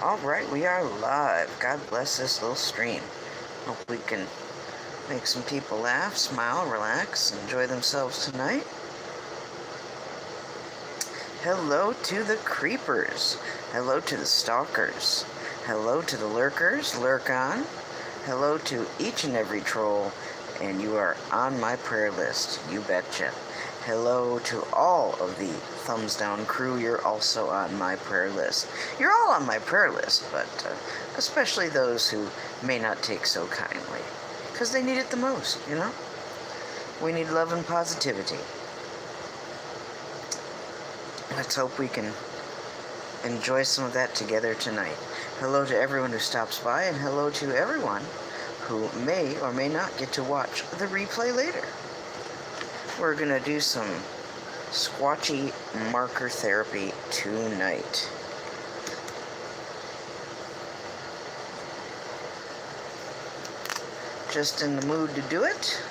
Alright, we are live. God bless this little stream. Hope we can make some people laugh, smile, relax, enjoy themselves tonight. Hello to the creepers. Hello to the stalkers. Hello to the lurkers, lurk on. Hello to each and every troll, and you are on my prayer list, you betcha. Hello to all of the thumbs down crew, you're also on my prayer list. You're all on my prayer list, but especially those who may not take so kindly, because they need it the most, you know? We need love and positivity. Let's hope we can enjoy some of that together tonight. Hello to everyone who stops by, and hello to everyone who may or may not get to watch the replay later. We're going to do some Squatchy marker therapy tonight. Just in the mood to do it.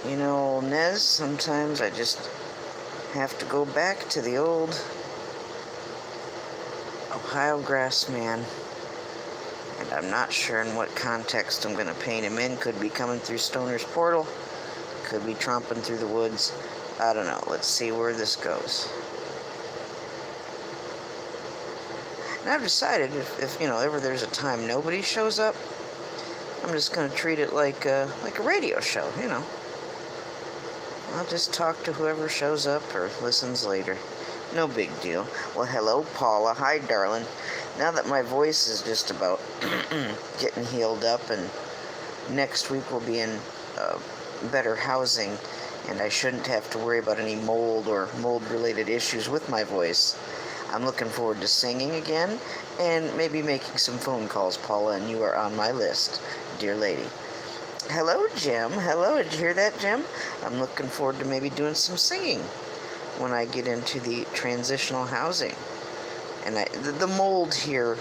You know, Nez, sometimes I just have to go back to the old Ohio grass man. And I'm not sure in what context I'm going to paint him in. Could be coming through Stoner's portal. Could be tromping through the woods. I don't know. Let's see where this goes. And I've decided if you know, ever there's a time nobody shows up, I'm just going to treat it like a radio show, you know. I'll just talk to whoever shows up or listens later. No big deal. Well, hello, Paula. Hi, darling. Now that my voice is just about getting healed up, and next week we'll be in better housing, and I shouldn't have to worry about any mold or mold-related issues with my voice, I'm looking forward to singing again and maybe making some phone calls, Paula, and you are on my list, dear lady. Hello, Jim. Hello, did you hear that, Jim? I'm looking forward to maybe doing some singing when I get into the transitional housing. And the mold here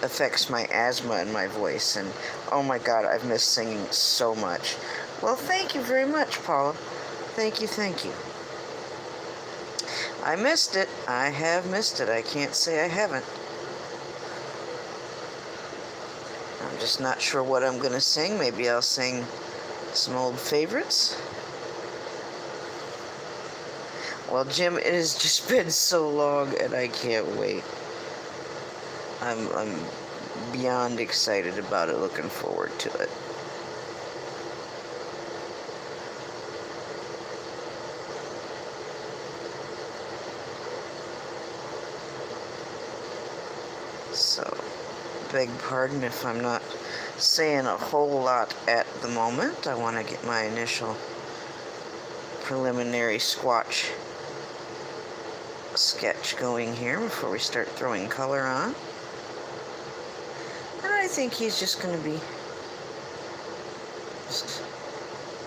affects my asthma and my voice, and oh my God, I've missed singing so much. Well, thank you very much, Paula. Thank you, thank you. I missed it. I have missed it. I can't say I haven't. I'm just not sure what I'm going to sing. Maybe I'll sing some old favorites. Well, Jim, it has just been so long, and I can't wait. I'm beyond excited about it, looking forward to it. So, beg pardon if I'm not saying a whole lot at the moment. I want to get my initial preliminary Squatch sketch going here before we start throwing color on. And I think he's just going to be just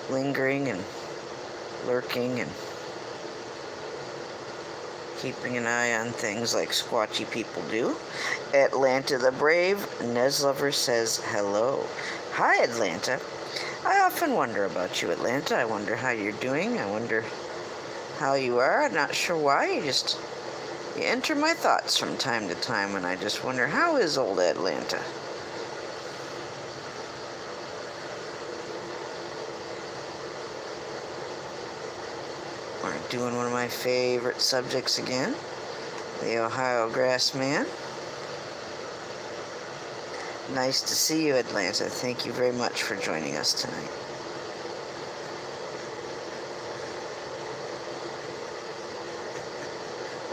lingering and lurking and keeping an eye on things like squatchy people do. Atlanta the Brave Neslover says hello. Hi, Atlanta. I often wonder about you, Atlanta. I wonder how you're doing. I wonder how you are. I'm not sure why. You enter my thoughts from time to time, and I just wonder, how is old Atlanta? We're doing one of my favorite subjects again, the Ohio grass man. Nice to see you, Atlanta. Thank you very much for joining us tonight.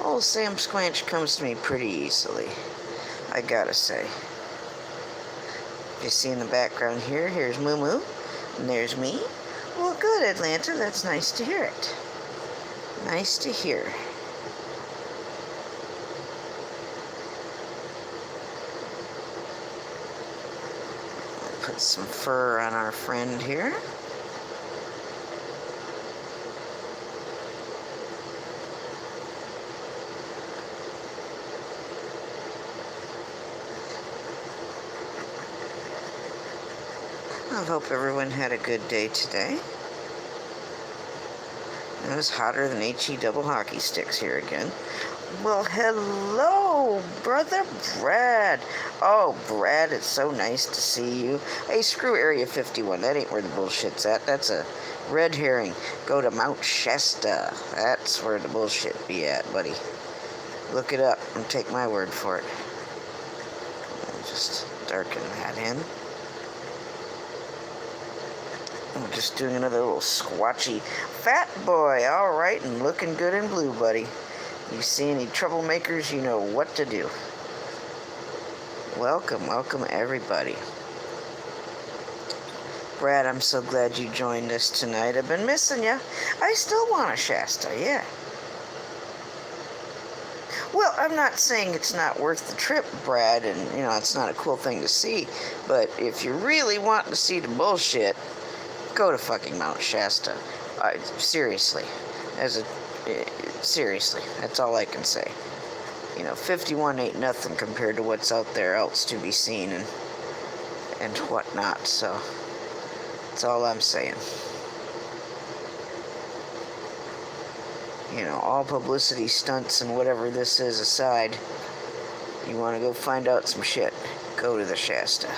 Old Sam Squanch comes to me pretty easily, I gotta say. You see in the background here, here's Moo Moo, and there's me. Well, good, Atlanta. That's nice to hear it. Nice to hear. Put some fur on our friend here. I hope everyone had a good day today. It was hotter than HE double hockey sticks here again. Well, hello, brother Brad. Oh, Brad, it's so nice to see you. Hey, screw Area 51. That ain't where the bullshit's at. That's a red herring. Go to Mount Shasta. That's where the bullshit be at, buddy. Look it up and take my word for it. I'll just darken that in. I'm just doing another little squatchy. Fat boy, all right, and looking good in blue, buddy. You see any troublemakers, you know what to do. Welcome, welcome everybody. Brad, I'm so glad you joined us tonight. I've been missing you. I still want a Shasta, yeah. Well, I'm not saying it's not worth the trip, Brad, and, it's not a cool thing to see, but if you really want to see the bullshit, go to fucking Mount Shasta. Seriously. Seriously, that's all I can say. 51 ain't nothing compared to what's out there else to be seen and whatnot, so that's all I'm saying. All publicity stunts and whatever this is aside, you want to go find out some shit, go to the Shasta.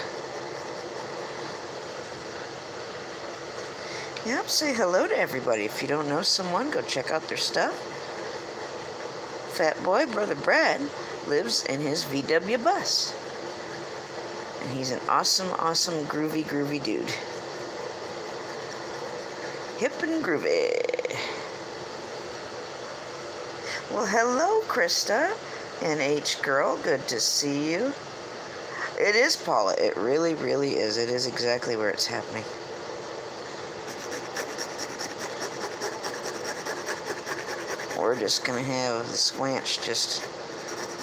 Yep, say hello to everybody. If you don't know someone, go check out their stuff. Fat boy, brother Brad, lives in his VW bus. And he's an awesome, awesome, groovy dude. Hip and groovy. Well, hello, Krista. NH girl, good to see you. It is, Paula. It really, really is. It is exactly where it's happening. We're just going to have the Squatch just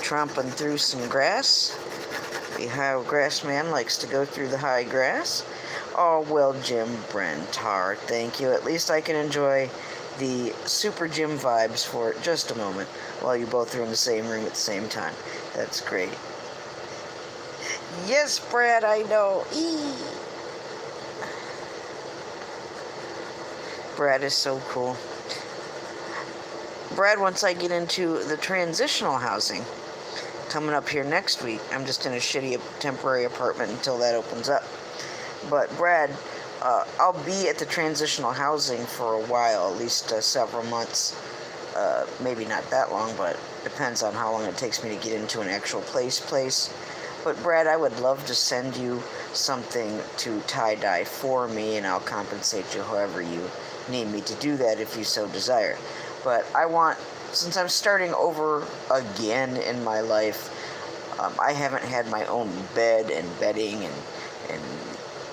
tromping through some grass. The high grass man likes to go through the high grass. Oh, well, Jim Brentar, thank you. At least I can enjoy the super gym vibes for just a moment while you both are in the same room at the same time. That's great. Yes, Brad, I know. Eee. Brad is so cool. Brad, once I get into the transitional housing coming up here next week, I'm just in a shitty temporary apartment until that opens up. But Brad, I'll be at the transitional housing for a while, at least several months. Maybe not that long, but depends on how long it takes me to get into an actual place. But Brad, I would love to send you something to tie-dye for me, and I'll compensate you however you need me to do that if you so desire. But I want, since I'm starting over again in my life, I haven't had my own bed and bedding and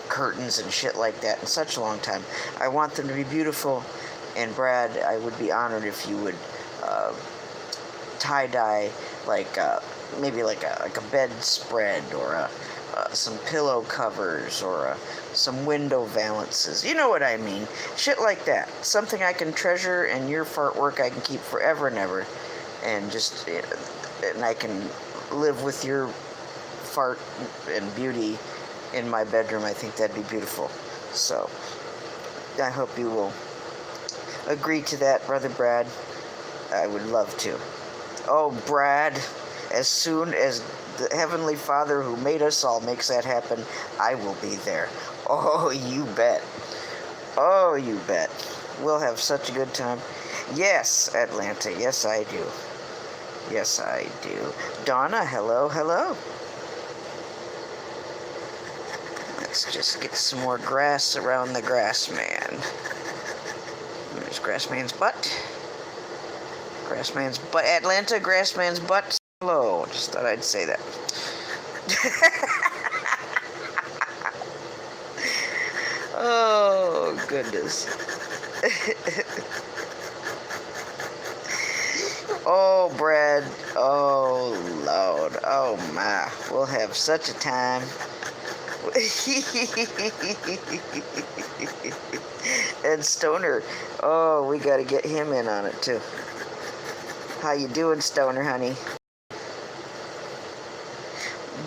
curtains and shit like that in such a long time. I want them to be beautiful, and Brad, I would be honored if you would tie-dye maybe like a bedspread or some pillow covers or some window valances. You know what I mean? Shit like that. Something I can treasure, and your fart work I can keep forever and ever, and I can live with your fart and beauty in my bedroom. I think that'd be beautiful. So I hope you will agree to that, brother Brad. I would love to. Oh, Brad, as soon as the Heavenly Father who made us all makes that happen, I will be there. Oh, you bet. Oh, you bet. We'll have such a good time. Yes, Atlanta. Yes, I do. Yes, I do. Donna, hello. Let's just get some more grass around the grass man. There's Grassman's butt. Grassman's butt. Atlanta, Grassman's butt. Hello. Just thought I'd say that. Oh, goodness. Oh, Brad. Oh, Lord. Oh, my. We'll have such a time. And Stoner. Oh, we got to get him in on it, too. How you doing, Stoner, honey?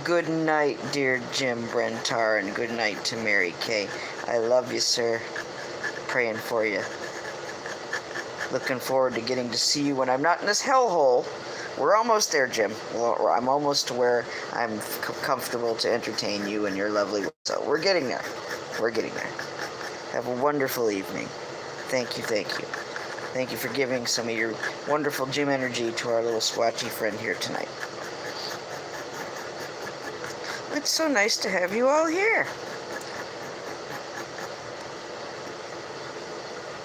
Good night, dear Jim Brentar, and good night to Mary Kay. I love you, sir. Praying for you. Looking forward to getting to see you when I'm not in this hellhole We're almost there, Jim. Well, I'm almost to where I'm comfortable to entertain you and your lovely. So we're getting there. We're getting there. Have a wonderful evening. Thank you, thank you. Thank you for giving some of your wonderful gym energy to our little Squatchy friend here tonight. It's so nice to have you all here.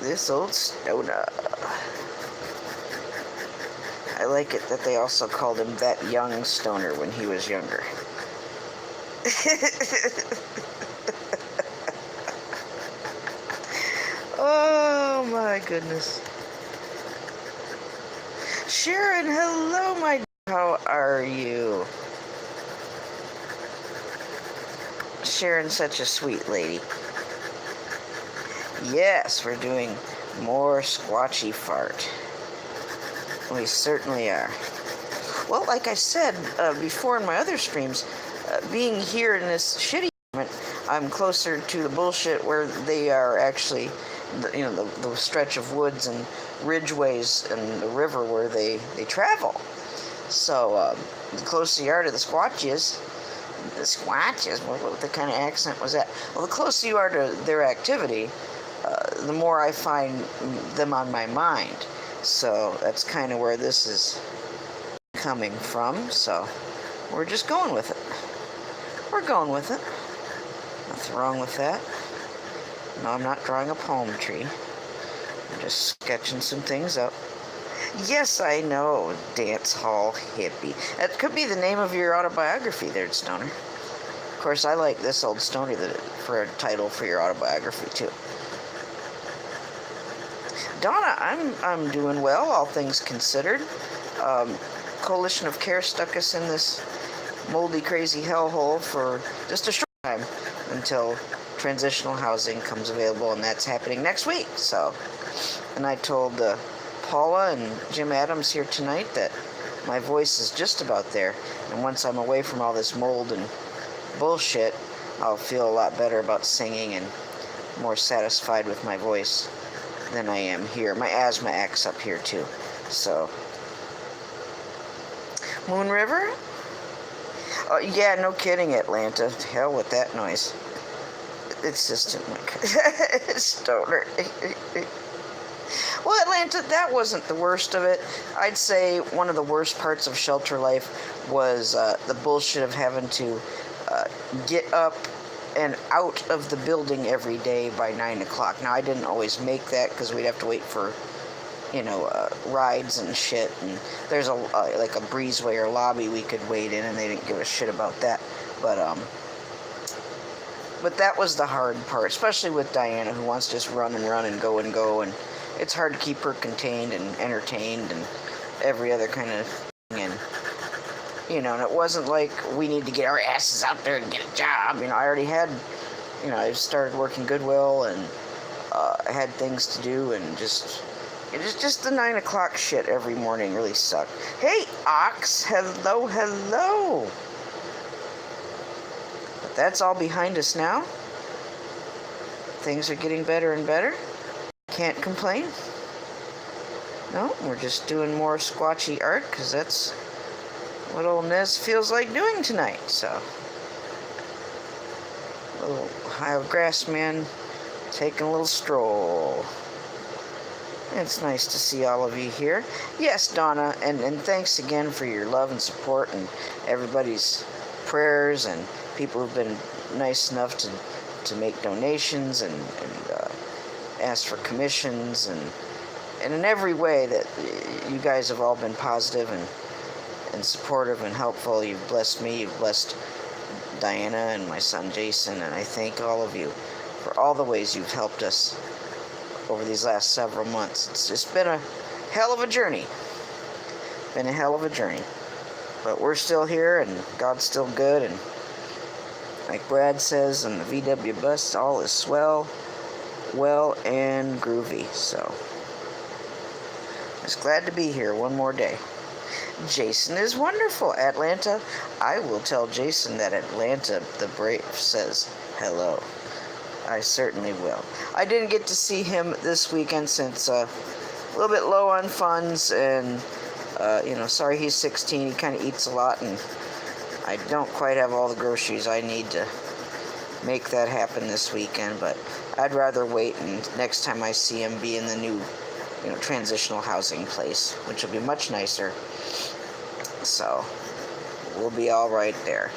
This old stoner. I like it that they also called him that young stoner when he was younger. Oh my goodness. Sharon, hello, my. How are you? Sharon's such a sweet lady. Yes, we're doing more Squatchy fart. We certainly are. Well, like I said before in my other streams, being here in this shitty environment, I'm closer to the bullshit where they are actually, the stretch of woods and ridgeways and the river where they travel. So the closer you are to the Squatches, what kind of accent was that? Well, the closer you are to their activity, the more I find them on my mind. So that's kind of where this is coming from. So we're just going with it. We're going with it. Nothing wrong with that. No, I'm not drawing a palm tree. I'm just sketching some things up. Yes, I know, dance hall hippie. That could be the name of your autobiography there, Stoner. Of course, I like this old stoner for a title for your autobiography, too. Donna, I'm doing well, all things considered. Coalition of Care stuck us in this moldy, crazy hellhole for just a short time until transitional housing comes available, and that's happening next week. So, and I told Paula and Jim Adams here tonight that my voice is just about there, and once I'm away from all this mold and bullshit, I'll feel a lot better about singing and more satisfied with my voice than I am here. My asthma acts up here too. So, Moon River? Oh, yeah, no kidding, Atlanta. Hell with that noise. It's just stoner. Well, Atlanta, that wasn't the worst of it. I'd say one of the worst parts of shelter life was the bullshit of having to get up and out of the building every day by 9 o'clock. Now, I didn't always make that because we'd have to wait for, rides and shit. And there's like a breezeway or lobby we could wait in, and they didn't give a shit about that. But that was the hard part, especially with Diana, who wants to just run and go, and it's hard to keep her contained and entertained and every other kind of thing. And and it wasn't like we need to get our asses out there and get a job. I already had, I started working Goodwill and I had things to do, and it was just the 9 o'clock shit every morning really sucked. Hey, Ox, hello. But that's all behind us now. Things are getting better and better. Can't complain. No, we're just doing more Squatchy art because that's what old Nez feels like doing tonight. So, little Ohio grass man taking a little stroll. It's nice to see all of you here. Yes, Donna, and thanks again for your love and support and everybody's prayers and people who've been nice enough to make donations and ask for commissions and in every way that you guys have all been positive and supportive and helpful. You've blessed me, you've blessed Diana and my son Jason, and I thank all of you for all the ways you've helped us over these last several months. It's just been a hell of a journey. But we're still here, and God's still good, and like Brad says on the VW bus, all is well and groovy. So, just glad to be here one more day. Jason is wonderful. Atlanta, I will tell Jason that Atlanta the Brave says hello. I certainly will. I didn't get to see him this weekend since a little bit low on funds, and Sorry he's 16. He kind of eats a lot, and I don't quite have all the groceries I need to make that happen this weekend, but I'd rather wait and next time I see him be in the new, transitional housing place, which will be much nicer. So we'll be all right there.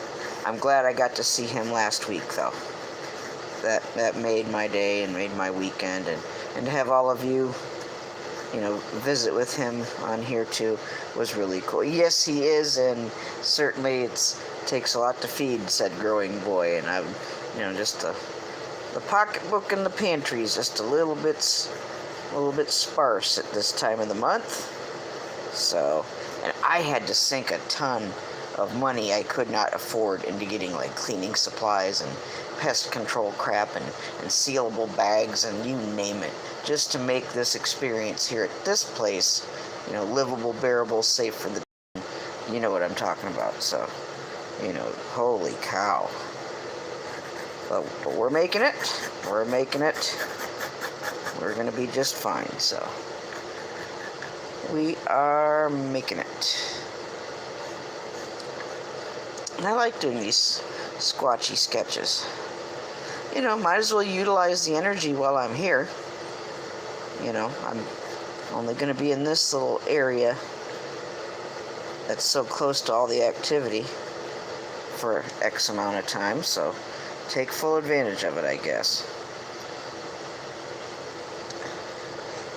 I'm glad I got to see him last week, though. That made my day and made my weekend, and to have all of you, visit with him on here too was really cool. Yes, he is, and certainly it takes a lot to feed said growing boy, and I'm, just the pocketbook in the pantry is just a little bit sparse at this time of the month. So, and I had to sink a ton of money I could not afford into getting like cleaning supplies and pest control crap and sealable bags and you name it, just to make this experience here at this place, livable, bearable, safe for the, you know what I'm talking about. So, holy cow. But we're making it. We're making it. We're going to be just fine. So, we are making it. And I like doing these squatchy sketches. Might as well utilize the energy while I'm here. I'm only going to be in this little area that's so close to all the activity for X amount of time, so take full advantage of it, I guess.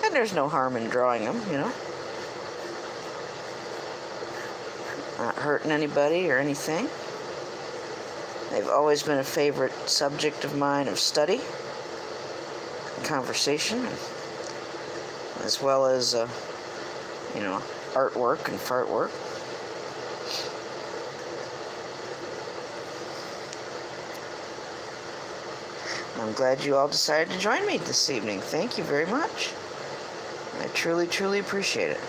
And there's no harm in drawing them, Not hurting anybody or anything. They've always been a favorite subject of mine of study, conversation, as well as, artwork and fart work. I'm glad you all decided to join me this evening. Thank you very much. I truly, truly appreciate it.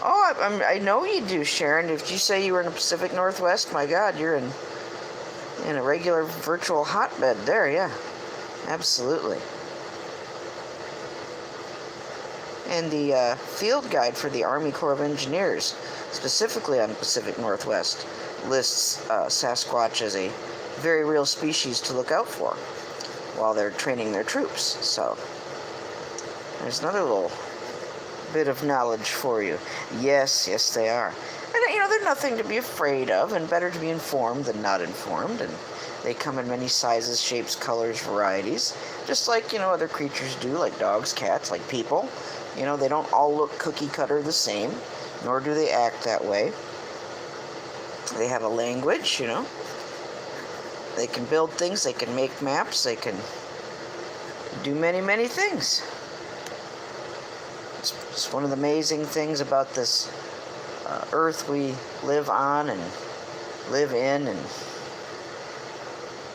Oh, I know you do, Sharon. If you say you were in the Pacific Northwest, my God, you're in a regular virtual hotbed there, yeah. Absolutely. And the field guide for the Army Corps of Engineers, specifically on the Pacific Northwest, lists Sasquatch as a very real species to look out for while they're training their troops. So, there's another little bit of knowledge for you. Yes, they are. And, they're nothing to be afraid of, and better to be informed than not informed, and they come in many sizes, shapes, colors, varieties, just like, other creatures do, like dogs, cats, like people. They don't all look cookie-cutter the same, nor do they act that way. They have a language, They can build things, they can make maps, they can do many, many things. It's one of the amazing things about this earth we live on and live in, and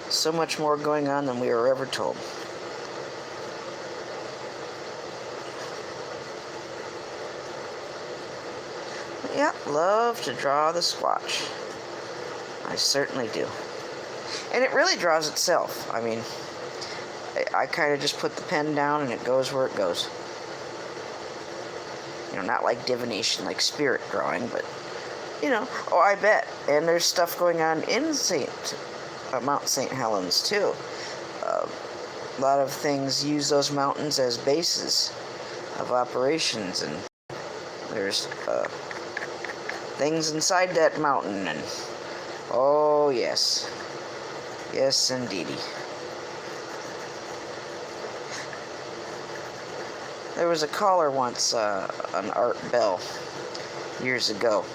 so much more going on than we were ever told. Yeah, love to draw the Squatch. I certainly do. And it really draws itself. I mean, I kind of just put the pen down and it goes where it goes. Not like divination, like spirit drawing, but, I bet. And there's stuff going on in Mount St. Helens, too. A lot of things use those mountains as bases of operations, and there's things inside that mountain, and oh, yes. Yes, indeedy. There was a caller once on Art Bell years ago,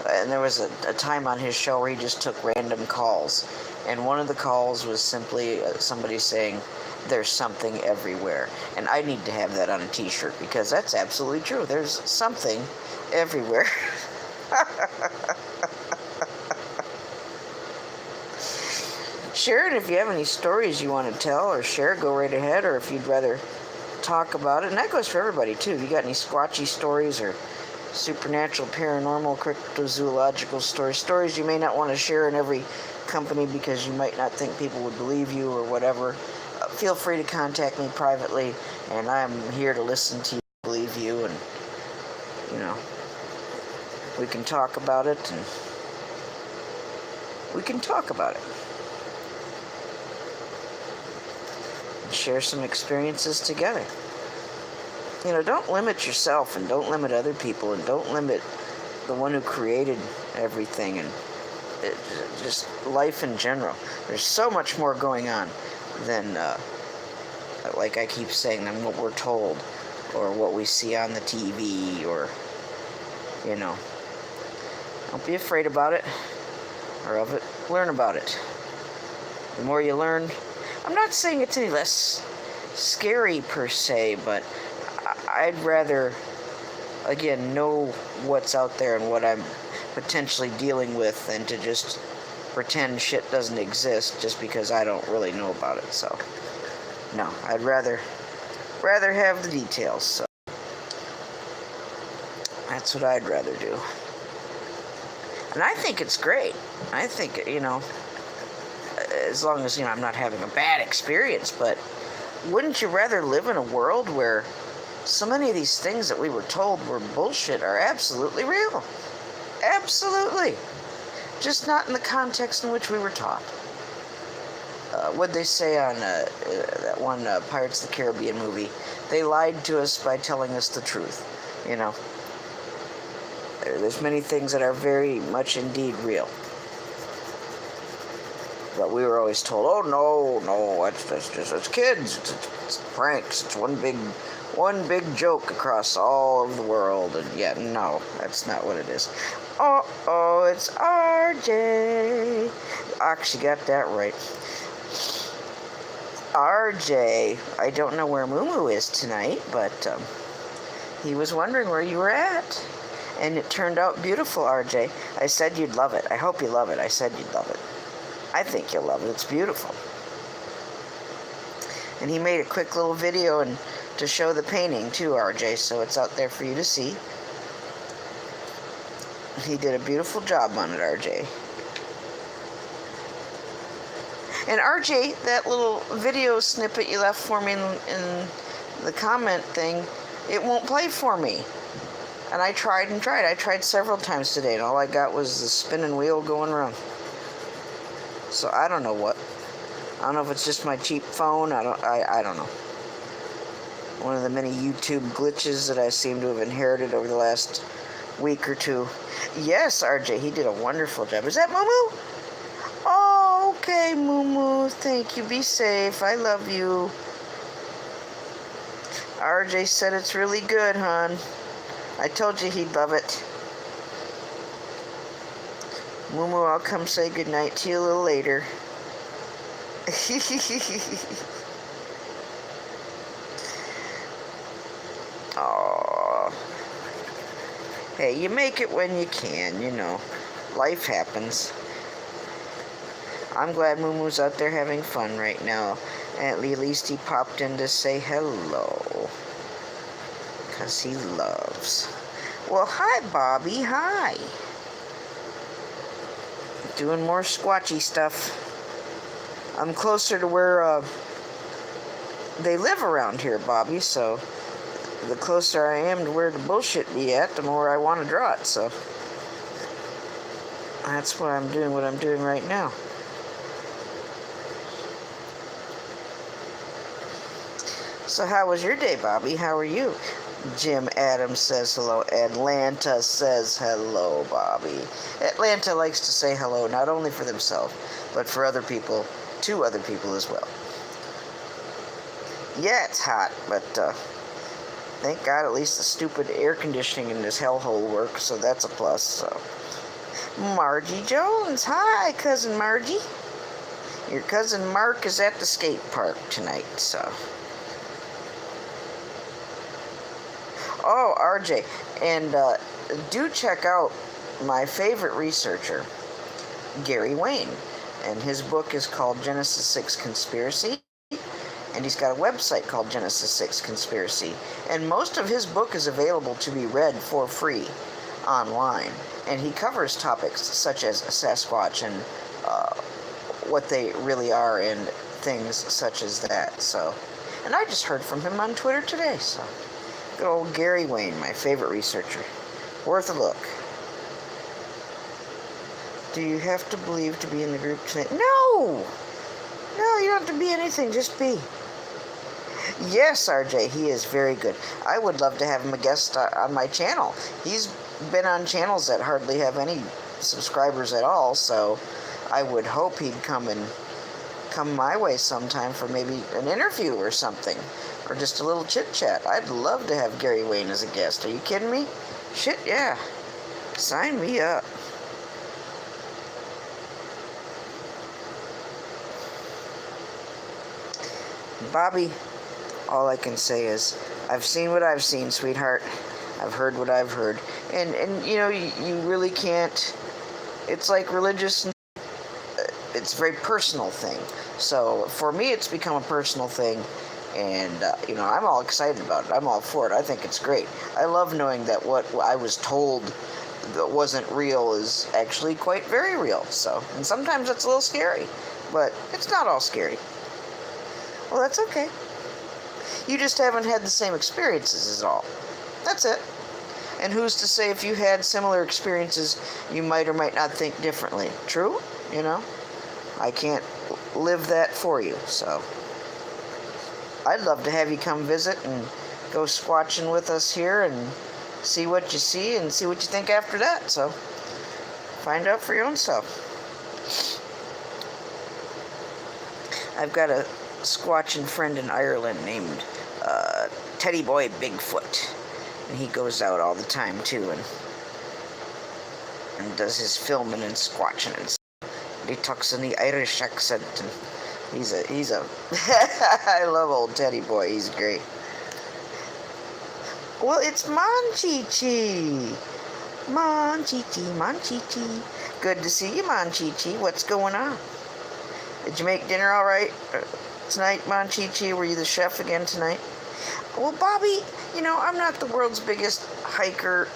and there was a time on his show where he just took random calls, and one of the calls was simply somebody saying, "There's something everywhere," and I need to have that on a t-shirt, because that's absolutely true. There's something everywhere. Sharon, if you have any stories you want to tell or share, go right ahead, or if you'd rather talk about it, and that goes for everybody too. If you got any squatchy stories or supernatural, paranormal, cryptozoological stories you may not want to share in every company because you might not think people would believe you or whatever, feel free to contact me privately, and I'm here to listen to you, believe you, and, you know, we can talk about it, and we can talk about it. And share some experiences together. You know, don't limit yourself, and don't limit other people, and don't limit the one who created everything, and just life in general. There's so much more going on than, like I keep saying, than what we're told, or what we see on the TV, or, you know. Don't be afraid about it, or of it. Learn about it. The more you learn, I'm not saying it's any less scary per se, but I'd rather, again, know what's out there and what I'm potentially dealing with than to just pretend shit doesn't exist just because I don't really know about it. So, no, I'd rather have the details. So, that's what I'd rather do. And I think it's great. I think, you know, as long as, you know, I'm not having a bad experience, but wouldn't you rather live in a world where so many of these things that we were told were bullshit are absolutely real? Absolutely. Just not in the context in which we were taught. What'd they say on that one Pirates of the Caribbean movie? They lied to us by telling us the truth, you know. There's many things that are very much indeed real. But we were always told, oh, no, it's kids, it's pranks, it's one big joke across all of the world. And yet, no, that's not what it is. Oh, it's RJ. Actually got that right. RJ, I don't know where Moo is tonight, but he was wondering where you were at. And it turned out beautiful, RJ. I said you'd love it. I hope you love it. I said you'd love it. I think you'll love it. It's beautiful. And he made a quick little video and to show the painting too, RJ, so it's out there for you to see. He did a beautiful job on it, RJ. And RJ, that little video snippet you left for me in the comment thing, it won't play for me. And I tried and tried. I tried several times today, and all I got was the spinning wheel going around. So I don't know what. I don't know if it's just my cheap phone. I don't know. One of the many YouTube glitches that I seem to have inherited over the last week or two. Yes, RJ, he did a wonderful job. Is that Moo? Oh, okay, Moo. Thank you. Be safe. I love you. RJ said it's really good, hon. I told you he'd love it. Moo, I'll come say goodnight to you a little later. Aww. Hey, you make it when you can, you know. Life happens. I'm glad Moo out there having fun right now. At least he popped in to say hello. Because he loves. Well, hi, Bobby. Hi. Doing more Squatchy stuff. I'm closer to where they live around here, Bobby, so the closer I am to where the bullshit be at, the more I want to draw it, so that's why I'm doing what I'm doing right now. So how was your day, Bobby? How are you? Jim Adams says hello. Atlanta says hello, Bobby. Atlanta likes to say hello, not only for themselves, but for other people, to other people as well. Yeah, it's hot, but thank God at least the stupid air conditioning in this hellhole works, so that's a plus. So, Margie Jones. Hi, Cousin Margie. Your cousin Mark is at the skate park tonight, so... Oh, RJ, and do check out my favorite researcher, Gary Wayne, and his book is called Genesis 6 Conspiracy, and he's got a website called Genesis 6 Conspiracy, and most of his book is available to be read for free online, and he covers topics such as Sasquatch and what they really are and things such as that. So, and I just heard from him on Twitter today. So, good old Gary Wayne, my favorite researcher, worth a look. Do you have to believe to be in the group tonight? No, you don't have to be anything. Just be. Yes, RJ, he is very good. I would love to have him a guest on my channel. He's been on channels that hardly have any subscribers at all, so I would hope he'd come my way sometime for maybe an interview or something, or just a little chit-chat. I'd love to have Gary Wayne as a guest. Are you kidding me? Shit, yeah. Sign me up. Bobby, all I can say is, I've seen what I've seen, sweetheart. I've heard what I've heard. And you know, you really can't, it's like religious, it's a very personal thing. So for me, it's become a personal thing. And, you know, I'm all excited about it. I'm all for it. I think it's great. I love knowing that what I was told that wasn't real is actually quite very real. So, and sometimes it's a little scary, but it's not all scary. Well, that's okay. You just haven't had the same experiences is all. That's it. And who's to say if you had similar experiences, you might or might not think differently. True? You know? I can't live that for you, so. I'd love to have you come visit and go squatching with us here and see what you see and see what you think after that. So, find out for your own self. I've got a squatching friend in Ireland named Teddy Boy Bigfoot, and he goes out all the time too and does his filming and squatching and stuff. He talks in the Irish accent, and he's a I love old Teddy Boy. He's great. Well, it's Monchichi. Monchichi. Good to see you, Monchichi. What's going on? Did you make dinner all right tonight, Monchichi? Were you the chef again tonight? Well, Bobby, you know, I'm not the world's biggest hiker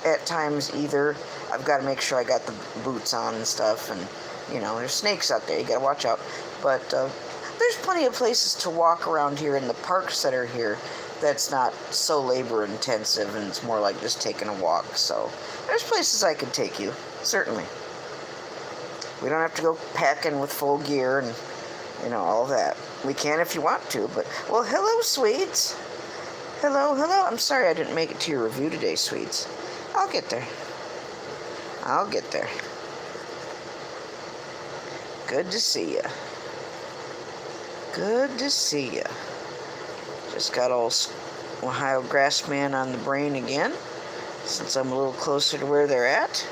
at times either. I've got to make sure I got the boots on and stuff, and, you know, there's snakes out there. You got to watch out. But there's plenty of places to walk around here in the parks that are here that's not so labor intensive, and it's more like just taking a walk. So there's places I could take you, certainly. We don't have to go packing with full gear and, you know, all that. We can if you want to, but, well, hello, sweets. Hello. I'm sorry I didn't make it to your review today, sweets. I'll get there. Good to see ya. Just got old Ohio Grassman on the brain again, since I'm a little closer to where they're at.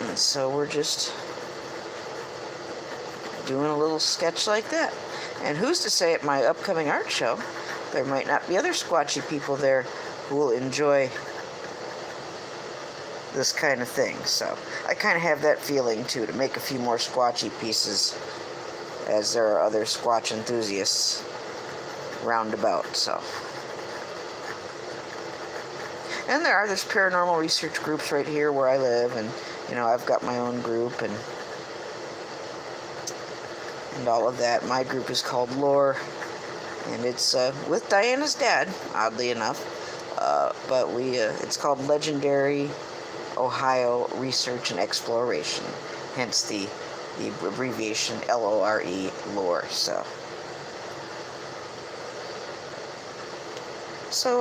And so we're just doing a little sketch like that. And who's to say at my upcoming art show, there might not be other squatchy people there who will enjoy this kind of thing. So I kind of have that feeling too, to make a few more squatchy pieces, as there are other squatch enthusiasts roundabout. So, and there's paranormal research groups right here where I live, and, you know, I've got my own group and all of that. My group is called Lore, and it's with Diana's dad, oddly enough, but it's called Legendary Ohio Research and Exploration, hence the abbreviation LORE, Lore. So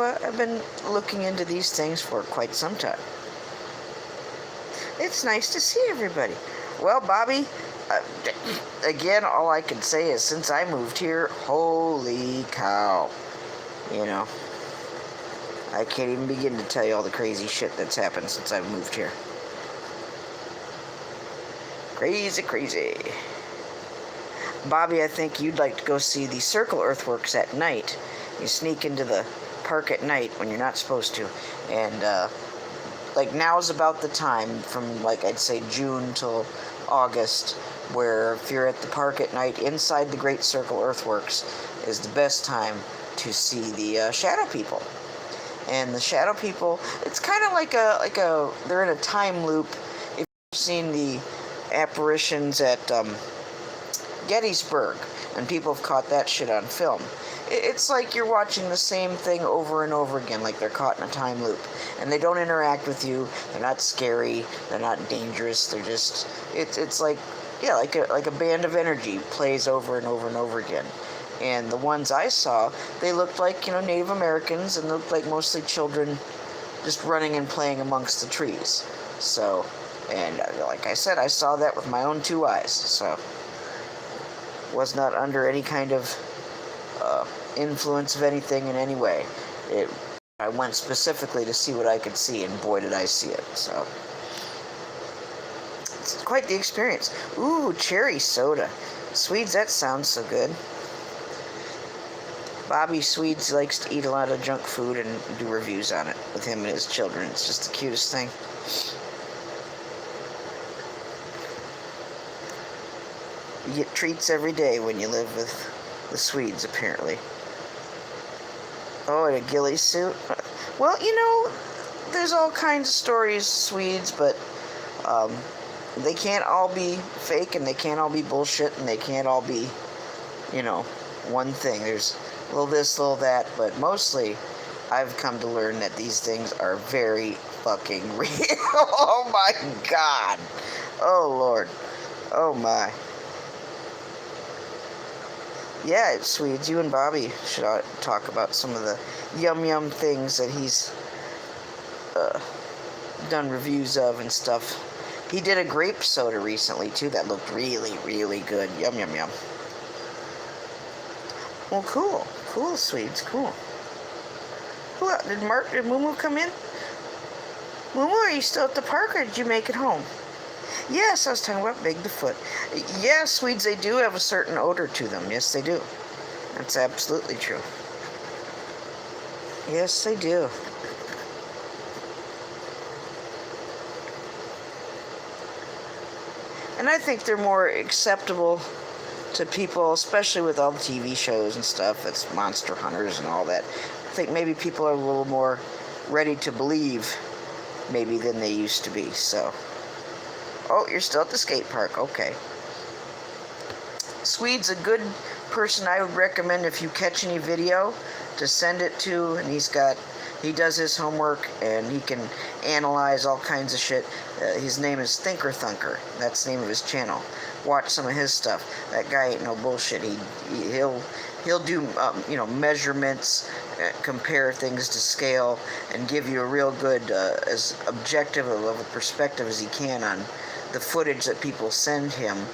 I've been looking into these things for quite some time. It's nice to see everybody. Well, Bobby, again, all I can say is, since I moved here, holy cow, you know, I can't even begin to tell you all the crazy shit that's happened since I've moved here. Crazy. Bobby, I think you'd like to go see the circle earthworks at night. You sneak into the park at night when you're not supposed to, and like now is about the time, from like I'd say June till August, where if you're at the park at night inside the Great Circle Earthworks is the best time to see the shadow people. And the shadow people, it's kind of like a they're in a time loop. If you've seen the apparitions at Gettysburg, and people have caught that shit on film. It's like you're watching the same thing over and over again, like they're caught in a time loop. And they don't interact with you, they're not scary, they're not dangerous, they're just, it's like, yeah, like a band of energy plays over and over and over again. And the ones I saw, they looked like, Native Americans, and looked like mostly children just running and playing amongst the trees. So, and like I said, I saw that with my own 2 eyes, so was not under any kind of influence of anything in any way. I went specifically to see what I could see, and boy did I see it. So it's quite the experience. Ooh, cherry soda. Swedes, that sounds so good. Bobby Swedes likes to eat a lot of junk food and do reviews on it with him and his children. It's just the cutest thing. You get treats every day when you live with the Swedes, apparently. Oh, and a ghillie suit? Well, there's all kinds of stories, Swedes, but they can't all be fake, and they can't all be bullshit, and they can't all be, one thing. There's a little this, a little that, but mostly I've come to learn that these things are very fucking real. Oh my God. Oh Lord. Oh my. Yeah, Swedes, you and Bobby should talk about some of the yum things that he's done reviews of and stuff. He did a grape soda recently too that looked really, really good. Yum. Well, cool, Swedes, cool. Did Moo come in? Moo, are you still at the park, or did you make it home? Yes, I was talking about Bigfoot. Yeah, Swedes, they do have a certain odor to them. Yes, they do. That's absolutely true. Yes, they do. And I think they're more acceptable to people, especially with all the TV shows and stuff. It's Monster Hunters and all that. I think maybe people are a little more ready to believe maybe than they used to be, so. Oh, you're still at the skate park. Okay. Swede's a good person I would recommend if you catch any video to send it to, and he does his homework, and he can analyze all kinds of shit. His name is Thinker Thunker. That's the name of his channel. Watch some of his stuff. That guy ain't no bullshit. He'll do measurements, compare things to scale, and give you a real good as objective of a perspective as he can on the footage that people send him,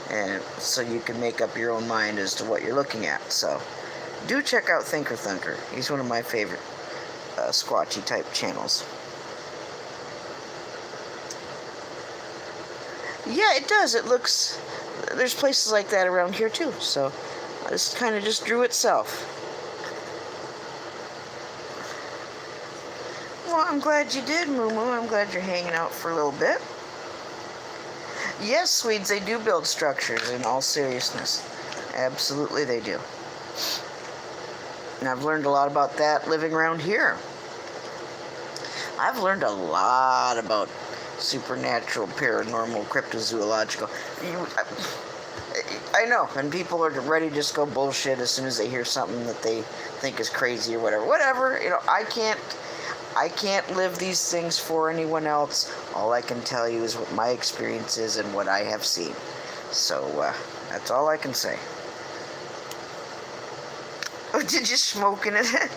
and so you can make up your own mind as to what you're looking at. So do check out Thinker Thunker. He's one of my favorite Squatchy type channels. Yeah, it does. It looks, there's places like that around here too, so this kind of just drew itself. Well, I'm glad you did, Moo Moo. I'm glad you're hanging out for a little bit. Yes, Swedes, they do build structures, in all seriousness. Absolutely they do. And I've learned a lot about that living around here. I've learned a lot about supernatural, paranormal, cryptozoological. I know, and people are ready to just go bullshit as soon as they hear something that they think is crazy or whatever. Whatever, I can't live these things for anyone else. All I can tell you is what my experience is and what I have seen. So, that's all I can say. Oh, did you smoke in it?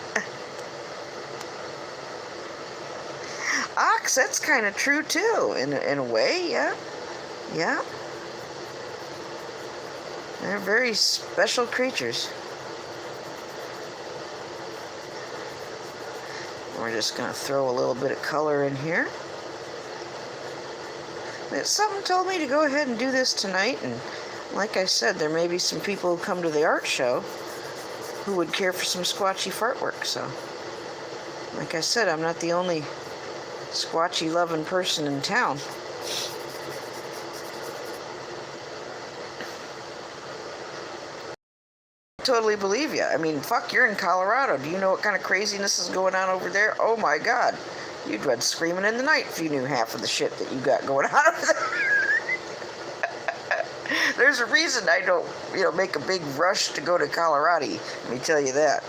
Ox, that's kind of true too, in a way, yeah. Yeah. They're very special creatures. We're just going to throw a little bit of color in here. Something told me to go ahead and do this tonight, and like I said, there may be some people who come to the art show who would care for some squatchy fart work, so like I said, I'm not the only squatchy loving person in town. Totally believe you. I mean, fuck, you're in Colorado. Do you know what kind of craziness is going on over there? Oh my God. You'd dread screaming in the night if you knew half of the shit that you got going on over There's a reason I don't, make a big rush to go to Colorado. Let me tell you that.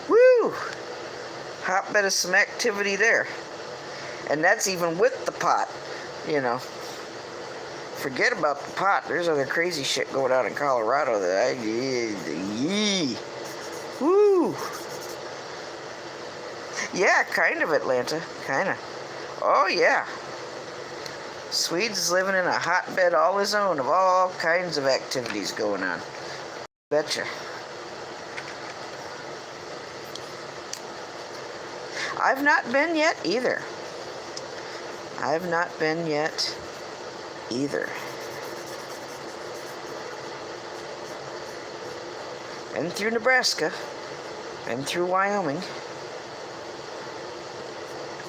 Woo! Hotbed of some activity there. And that's even with the pot, Forget about the pot. There's other crazy shit going on in Colorado that Woo! Yeah, kind of Atlanta. Kind of. Oh, yeah. Swedes living in a hotbed all his own of all kinds of activities going on. Betcha. I've not been yet either. I've not been yet either. Been through Nebraska. Been through Wyoming.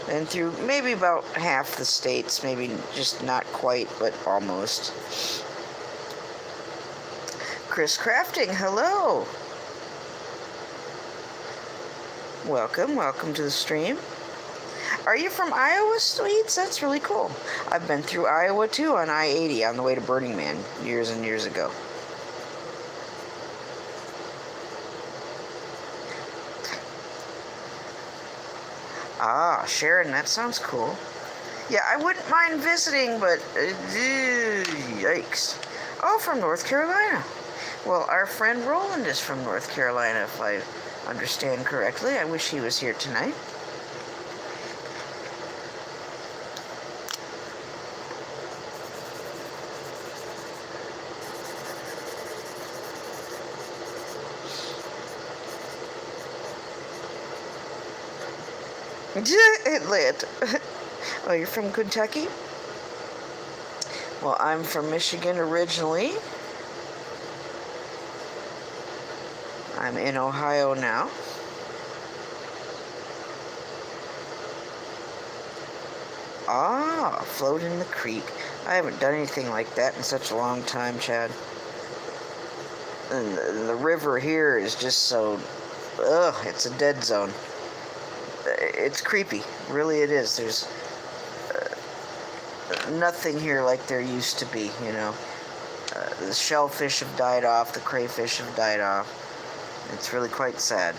Been through maybe about half the states, maybe just not quite, but almost. Chris Crafting, hello. Welcome to the stream. Are you from Iowa, Swedes? That's really cool. I've been through Iowa too on I-80 on the way to Burning Man years and years ago. Ah, Sharon, that sounds cool. Yeah, I wouldn't mind visiting, but yikes. Oh, from North Carolina. Well, our friend Roland is from North Carolina, if I understand correctly. I wish he was here tonight. Atlanta. Oh, you're from Kentucky? Well, I'm from Michigan originally. I'm in Ohio now. Ah, float in the creek. I haven't done anything like that in such a long time, Chad. And the river here is just so... Ugh, it's a dead zone. It's creepy. Really it is. There's nothing here like there used to be, The shellfish have died off. The crayfish have died off. It's really quite sad.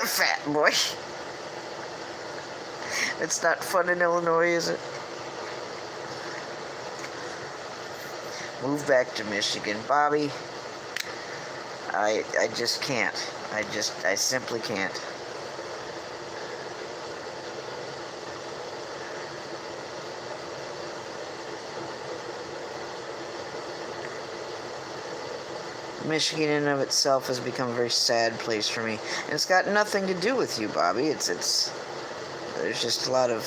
Fat boy. It's not fun in Illinois, is it? Move back to Michigan. Bobby, I just can't. I simply can't. Michigan in and of itself has become a very sad place for me. And it's got nothing to do with you, Bobby. There's just a lot of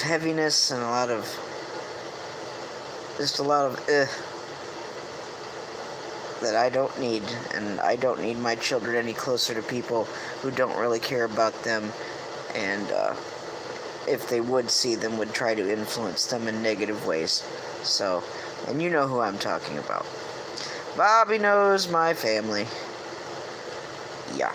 heaviness and a lot of that I don't need, and I don't need my children any closer to people who don't really care about them, and if they would see them, would try to influence them in negative ways. So, and you know who I'm talking about. Bobby knows my family. Yeah.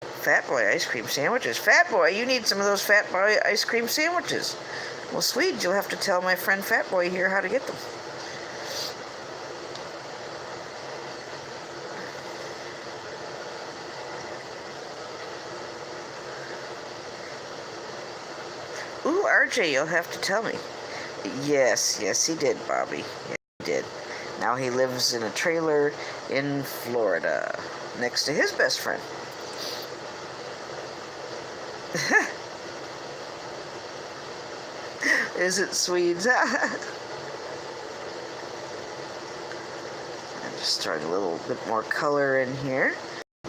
Fat Boy ice cream sandwiches. Fat Boy, you need some of those Fat Boy ice cream sandwiches. Well, Swede, you'll have to tell my friend Fat Boy here how to get them. Ooh, RJ, you'll have to tell me. Yes, he did, Bobby. Yes, he did. Now he lives in a trailer in Florida, next to his best friend. Is it Swedes? I'm just throwing a little bit more color in here.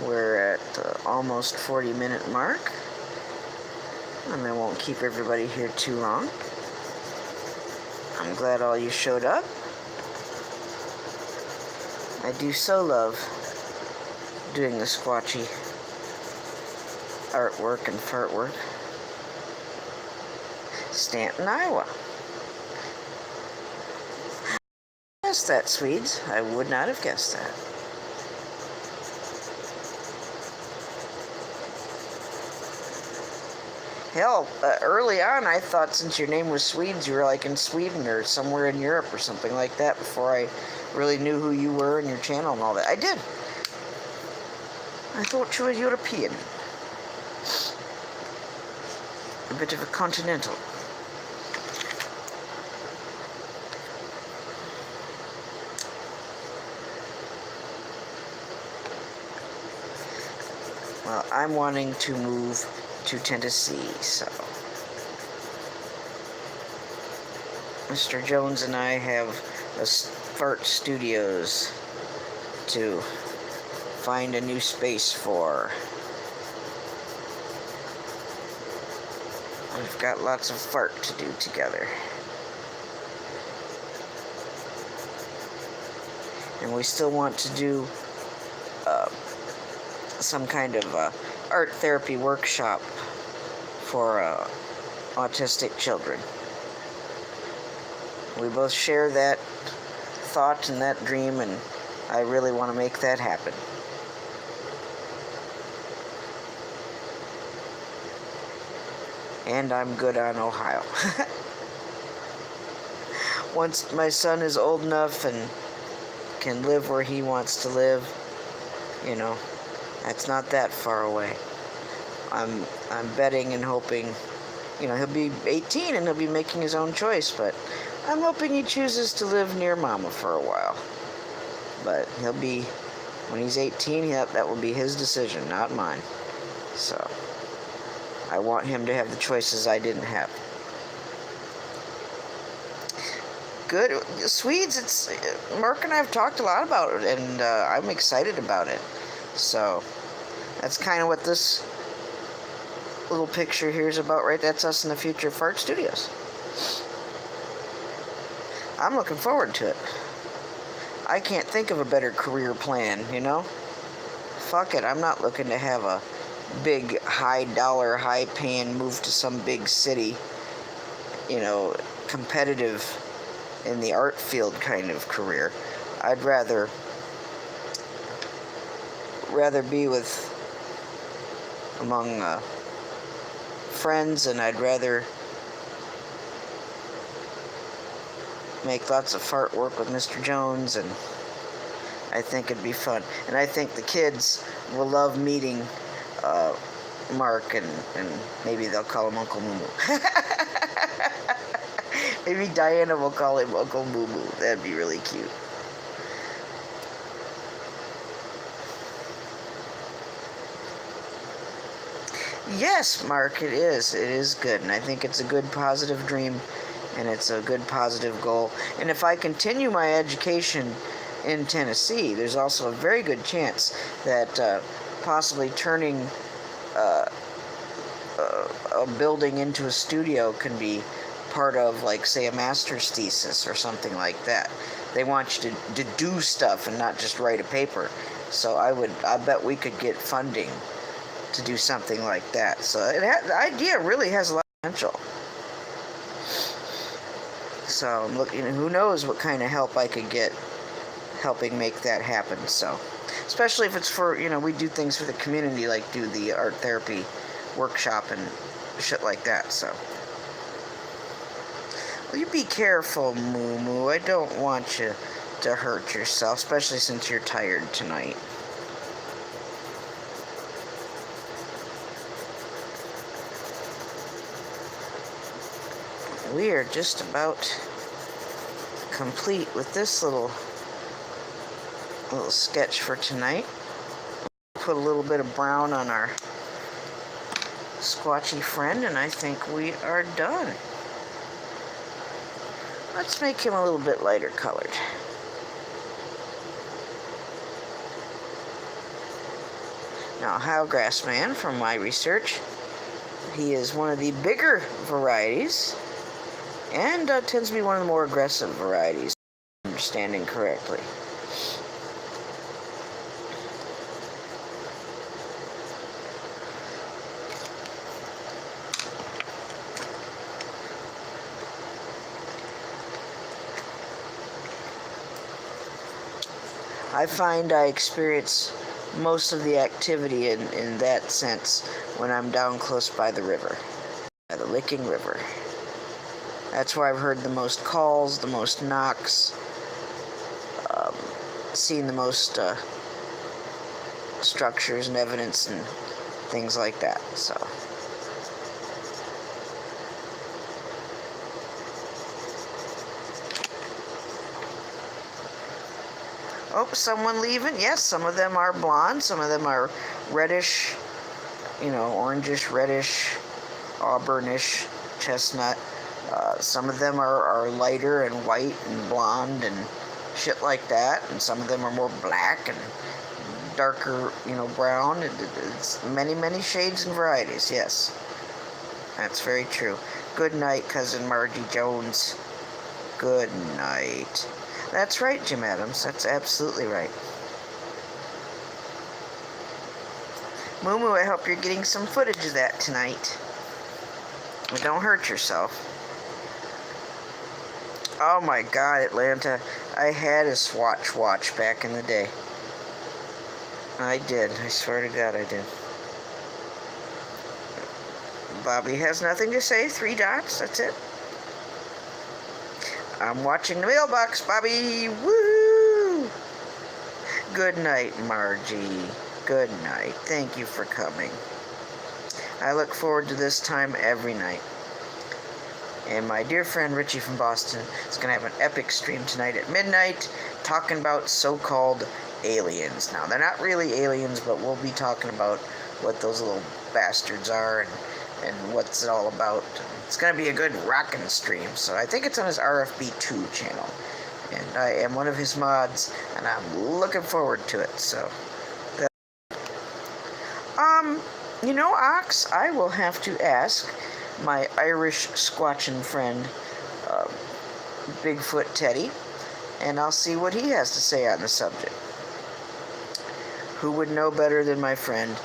We're at the almost 40-minute mark. And I won't keep everybody here too long. I'm glad all you showed up. I do so love doing the Squatchy artwork and fartwork. Stanton, Iowa. I guessed that, Swedes. I would not have guessed that. Hell, early on, I thought since your name was Swedes, you were like in Sweden or somewhere in Europe or something like that before I really knew who you were and your channel and all that. I did. I thought you were European. A bit of a continental. Well, I'm wanting to move to Tennessee, so Mr. Jones and I have a Fart Studios to find a new space for. We've got lots of fart to do together. And we still want to do some kind of art therapy workshop for autistic children. We both share that thought and that dream, and I really want to make that happen. And I'm good on Ohio. Once my son is old enough and can live where he wants to live, you know, that's not that far away. I'm betting and hoping, you know, he'll be 18 and he'll be making his own choice, but I'm hoping he chooses to live near Mama for a while. But he'll be, when he's 18, that will be his decision, not mine. So I want him to have the choices I didn't have. Good. Swedes, it's, Mark and I have talked a lot about it, and I'm excited about it. So that's kind of what this little picture here is about, right? That's us in the future of Fart Studios. I'm looking forward to it. I can't think of a better career plan, you know? Fuck it, I'm not looking to have a big, high-dollar, high-paying move to some big city, you know, competitive in the art field kind of career. I'd rather be with among friends, and I'd rather make lots of fart work with Mr. Jones, and I think it'd be fun. And I think the kids will love meeting Mark, and maybe they'll call him Uncle Moo Moo. Maybe Diana will call him Uncle Moo Moo. That'd be really cute. Yes, Mark, it is. It is good, and I think it's a good, positive dream, and it's a good, positive goal. And if I continue my education in Tennessee, there's also a very good chance that possibly turning a building into a studio can be part of, like, say, a master's thesis or something like that. They want you to do stuff and not just write a paper. So I bet we could get funding to do something like that. So the idea really has a lot of potential. So I'm looking, who knows what kind of help I could get helping make that happen. So, especially if it's for, you know, we do things for the community, like do the art therapy workshop and shit like that. So, well, you be careful, Moo Moo. I don't want you to hurt yourself, especially since you're tired tonight. We are just about complete with this little sketch for tonight. Put a little bit of brown on our squatchy friend, and I think we are done. Let's make him a little bit lighter colored. Now, Ohio Grassman, from my research, he is one of the bigger varieties, and tends to be one of the more aggressive varieties, if I'm understanding correctly. I find I experience most of the activity in that sense when I'm down close by the river. Licking River. That's where I've heard the most calls, the most knocks, seen the most structures and evidence and things like that. So oh, someone leaving. Yes, some of them are blonde, some of them are reddish, orangish, reddish, auburnish, chestnut. Some of them are lighter and white and blonde and shit like that, and some of them are more black and darker, brown. It's many, many shades and varieties, yes. That's very true. Good night, Cousin Margie Jones. Good night. That's right, Jim Adams. That's absolutely right. Moo Moo, I hope you're getting some footage of that tonight. But don't hurt yourself. Oh my God, Atlanta. I had a Squatch watch back in the day. I did. I swear to God I did. Bobby has nothing to say. 3 dots. That's it. I'm watching the mailbox, Bobby. Woo! Good night, Margie. Good night. Thank you for coming. I look forward to this time every night. And my dear friend Richie from Boston is going to have an epic stream tonight at midnight talking about so-called aliens. Now, they're not really aliens, but we'll be talking about what those little bastards are and what's it all about. It's going to be a good rockin' stream. So I think it's on his RFB2 channel. And I am one of his mods, and I'm looking forward to it. So, Ox, I will have to ask my Irish squatching friend, Bigfoot Teddy, and I'll see what he has to say on the subject. Who would know better than my friend,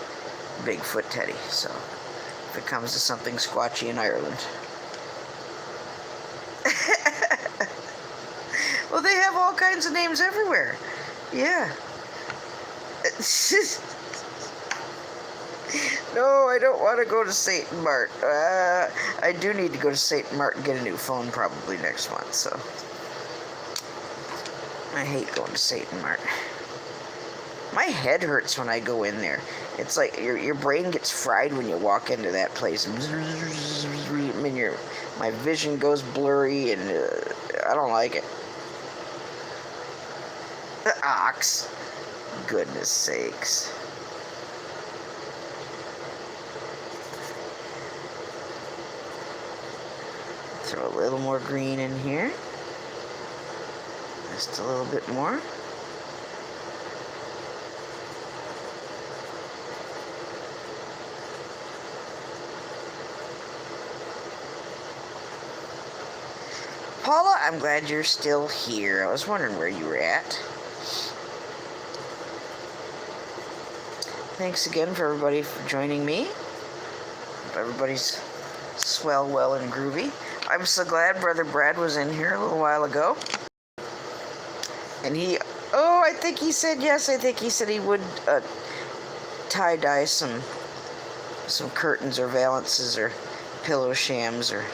Bigfoot Teddy? So, if it comes to something squatchy in Ireland. Well, they have all kinds of names everywhere. Yeah. No, I don't want to go to St. Mart. I do need to go to St. Mart and get a new phone probably next month, so. I hate going to St. Mart. My head hurts when I go in there. It's like your brain gets fried when you walk into that place. I mean, my vision goes blurry, and I don't like it. The ox. Goodness sakes. Throw a little more green in here. Just a little bit more. Paula, I'm glad you're still here. I was wondering where you were at. Thanks again for everybody for joining me. Hope everybody's swell, well, and groovy. I'm so glad Brother Brad was in here a little while ago. And I think he said yes. I think he said he would tie-dye some curtains or valances or pillow shams or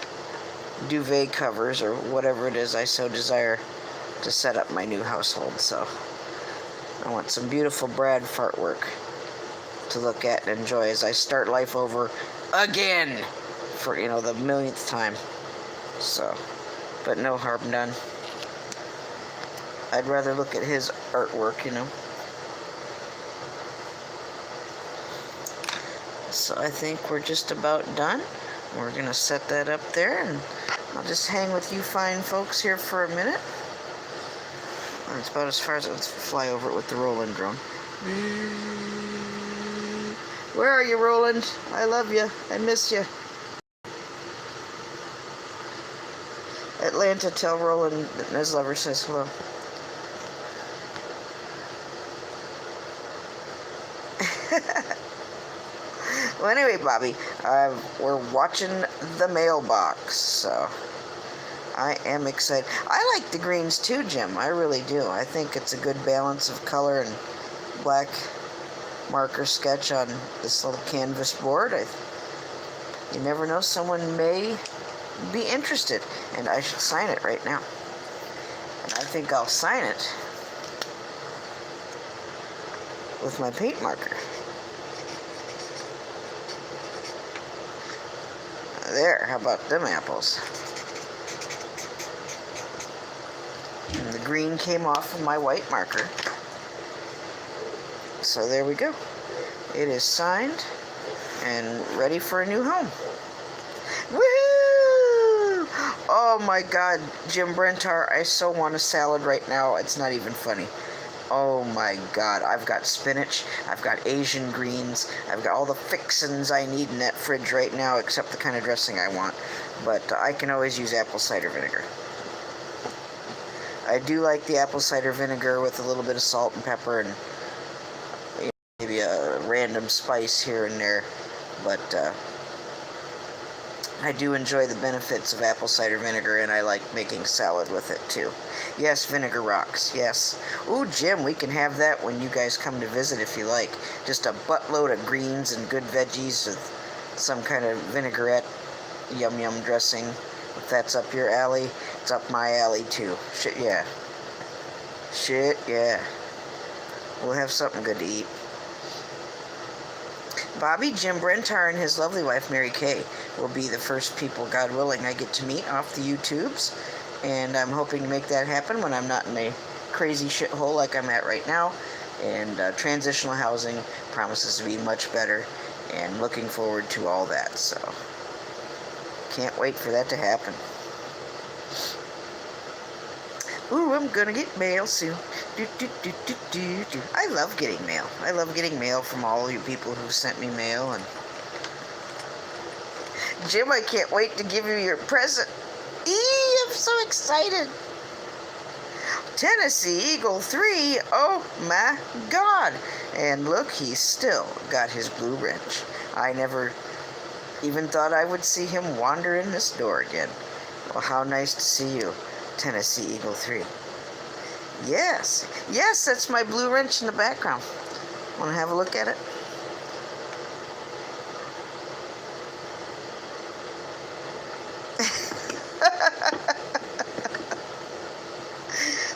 duvet covers or whatever it is I so desire to set up my new household. So I want some beautiful Brad fart work to look at and enjoy as I start life over again for, the millionth time. So, but no harm done. I'd rather look at his artwork, So I think we're just about done. We're going to set that up there, and I'll just hang with you fine folks here for a minute. It's about as far as let's fly over it with the Roland drone. Where are you, Roland? I love you. I miss you. Atlanta, tell Roland that his lover says hello. Well, anyway, Bobby, we're watching the mailbox, so I am excited. I like the greens too, Jim. I really do. I think it's a good balance of color and black marker sketch on this little canvas board. You never know, someone may be interested, and I should sign it right now. And I think I'll sign it with my paint marker. There, how about them apples? And the green came off of my white marker. So there we go. It is signed and ready for a new home. Woohoo! Oh my God, Jim Brentar, I so want a salad right now. It's not even funny. Oh my God, I've got spinach, I've got Asian greens, I've got all the fixins I need in that fridge right now, except the kind of dressing I want. But I can always use apple cider vinegar. I do like the apple cider vinegar with a little bit of salt and pepper and maybe a random spice here and there. But I do enjoy the benefits of apple cider vinegar, and I like making salad with it too. Yes, vinegar rocks, yes. Ooh, Jim, we can have that when you guys come to visit if you like. Just a buttload of greens and good veggies with some kind of vinaigrette, yum yum dressing. If that's up your alley, it's up my alley too. Shit, yeah. Shit, yeah. We'll have something good to eat. Bobby, Jim Brentar, and his lovely wife, Mary Kay, will be the first people, God willing, I get to meet off the YouTubes. And I'm hoping to make that happen when I'm not in a crazy shithole like I'm at right now. And transitional housing promises to be much better. And looking forward to all that. So, can't wait for that to happen. Ooh, I'm gonna get mail soon. I love getting mail. I love getting mail from all you people who sent me mail. And Jim, I can't wait to give you your present. I'm so excited. Tennessee Eagle 3. Oh my God. And look, he's still got his blue wrench. I never even thought I would see him wander in this door again. Well, how nice to see you, Tennessee Eagle 3. Yes, yes, that's my blue wrench in the background. Want to have a look at it?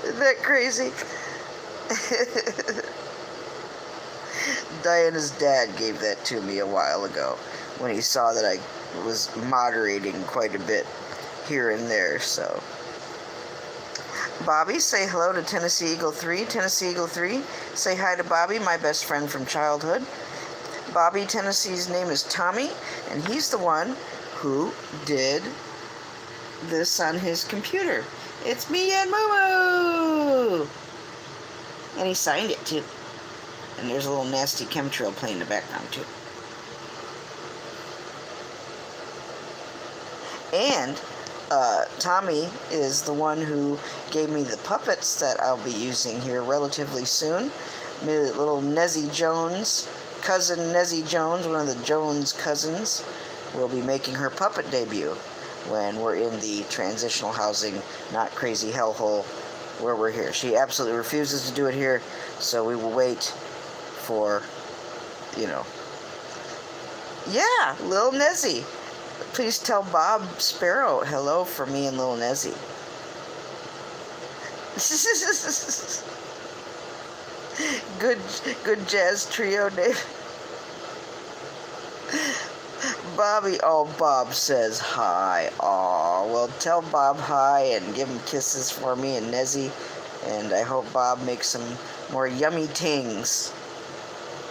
Isn't that crazy? Diana's dad gave that to me a while ago when he saw that I was moderating quite a bit here and there, so. Bobby, say hello to Tennessee Eagle 3. Tennessee Eagle 3, say hi to Bobby, my best friend from childhood. Bobby, Tennessee's name is Tommy, and he's the one who did this on his computer. It's me and Moo. And he signed it too. And there's a little nasty chemtrail playing in the background too. And Tommy is the one who gave me the puppets that I'll be using here relatively soon. Little Nezzie Jones, cousin Nezzie Jones, one of the Jones cousins, will be making her puppet debut when we're in the transitional housing, not crazy hellhole where we're here. She absolutely refuses to do it here, so we will wait for, you know. Yeah, Lil Nezzie. Please tell Bob Sparrow hello for me and Lil Nezzie. Good jazz trio, Dave. Bobby, oh, Bob says hi. Aw, well, tell Bob hi and give him kisses for me and Nezzie. And I hope Bob makes some more yummy tings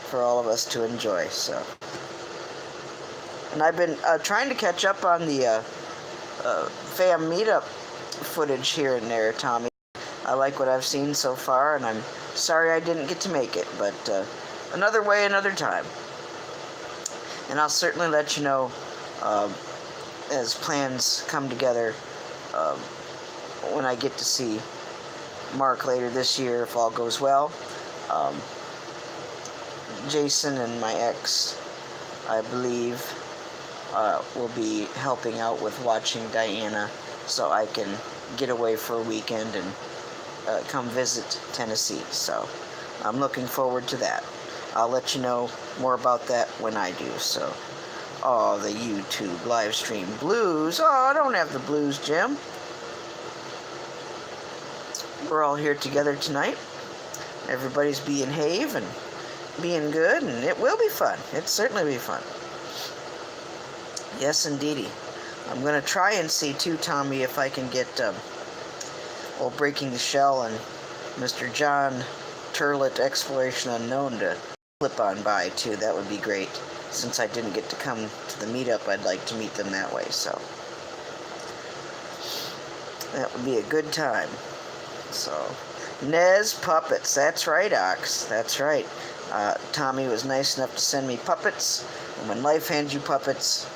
for all of us to enjoy, so. And I've been trying to catch up on the fam meetup footage here and there, Tommy. I like what I've seen so far, and I'm sorry I didn't get to make it, but another way, another time. And I'll certainly let you know as plans come together when I get to see Mark later this year, if all goes well. Jason and my ex, I believe, will be helping out with watching Diana so I can get away for a weekend and come visit Tennessee. So I'm looking forward to that. I'll let you know more about that when I do. So, Oh, the YouTube live stream blues. Oh, I don't have the blues, Jim. We're all here together tonight. Everybody's being have and being good, and it will be fun. It certainly be fun. Yes, indeedy. I'm going to try and see, too, Tommy, if I can get old Breaking the Shell and Mr. John Turlet Exploration Unknown to flip on by, too. That would be great. Since I didn't get to come to the meetup, I'd like to meet them that way, so that would be a good time. So, Nez Puppets. That's right, Ox. That's right. Tommy was nice enough to send me puppets, and when life hands you puppets,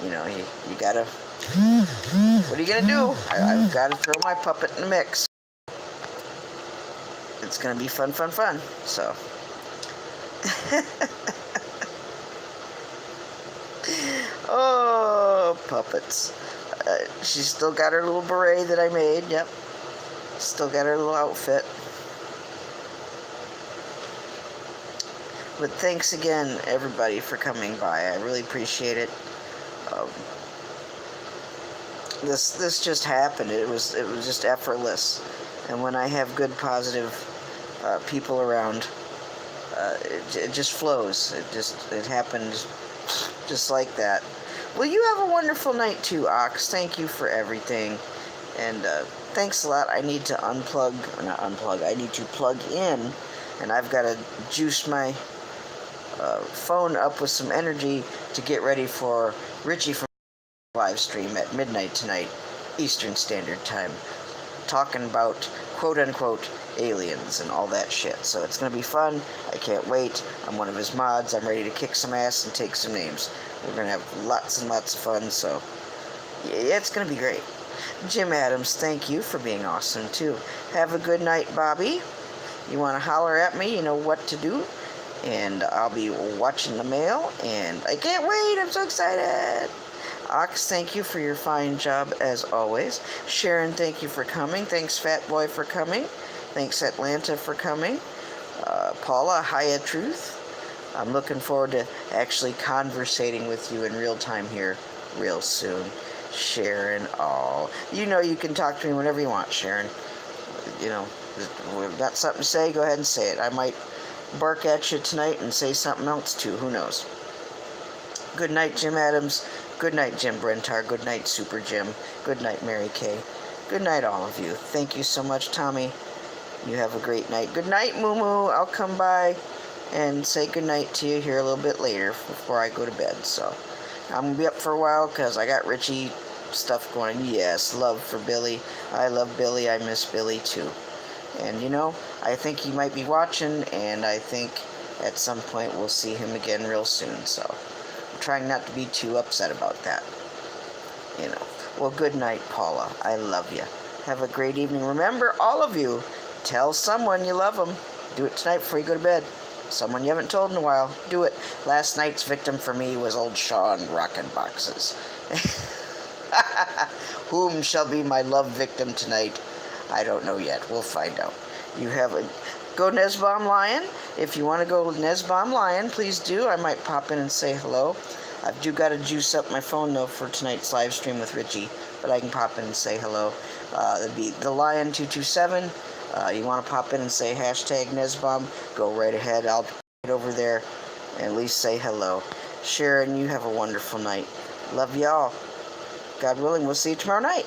you know, you gotta... What are you gonna do? I've gotta throw my puppet in the mix. It's gonna be fun, fun, fun. So... Oh, puppets. She's still got her little beret that I made. Yep. Still got her little outfit. But thanks again, everybody, for coming by. I really appreciate it. This just happened. It was just effortless. And when I have good, positive people around, it just flows. It happened just like that. Well, you have a wonderful night too, Ox. Thank you for everything. And thanks a lot. I need to not unplug, I need to plug in. And I've got to juice my phone up with some energy to get ready for Richie from live stream at midnight tonight, Eastern Standard Time, talking about quote-unquote aliens and all that shit. So it's going to be fun. I can't wait. I'm one of his mods. I'm ready to kick some ass and take some names. We're going to have lots and lots of fun, so yeah, it's going to be great. Jim Adams, thank you for being awesome, too. Have a good night, Bobby. You want to holler at me, you know what to do. And I'll be watching the mail, and I can't wait. I'm so excited. Ox, thank you for your fine job, as always. Sharon, thank you for coming. Thanks, Fat Boy, for coming. Thanks, Atlanta, for coming. Paula, Hiya Truth. I'm looking forward to actually conversating with you in real time here real soon. Sharon, oh, you know you can talk to me whenever you want, Sharon. You know, we've got something to say, go ahead and say it. I might bark at you tonight and say something else, too. Who knows? Good night, Jim Adams. Good night, Jim Brentar. Good night, Super Jim. Good night, Mary Kay. Good night, all of you. Thank you so much, Tommy. You have a great night. Good night, Moo Moo. I'll come by and say good night to you here a little bit later before I go to bed. So I'm going to be up for a while because I got Richie stuff going. Yes, love for Billy. I love Billy. I miss Billy, too. And, you know, I think he might be watching, and I think at some point we'll see him again real soon. So I'm trying not to be too upset about that. You know. Well, good night, Paula. I love you. Have a great evening. Remember, all of you, tell someone you love them. Do it tonight before you go to bed. Someone you haven't told in a while. Do it. Last night's victim for me was old Sean Rockin' Boxes. Whom shall be my love victim tonight? I don't know yet. We'll find out. You have a... Go Nesbomb Lion. If you want to go Nesbomb Lion, please do. I might pop in and say hello. I've got to juice up my phone, though, for tonight's live stream with Richie. But I can pop in and say hello. It'd be the Lion227. You want to pop in and say hashtag Nesbomb, go right ahead. I'll get over there and at least say hello. Sharon, you have a wonderful night. Love y'all. God willing, we'll see you tomorrow night.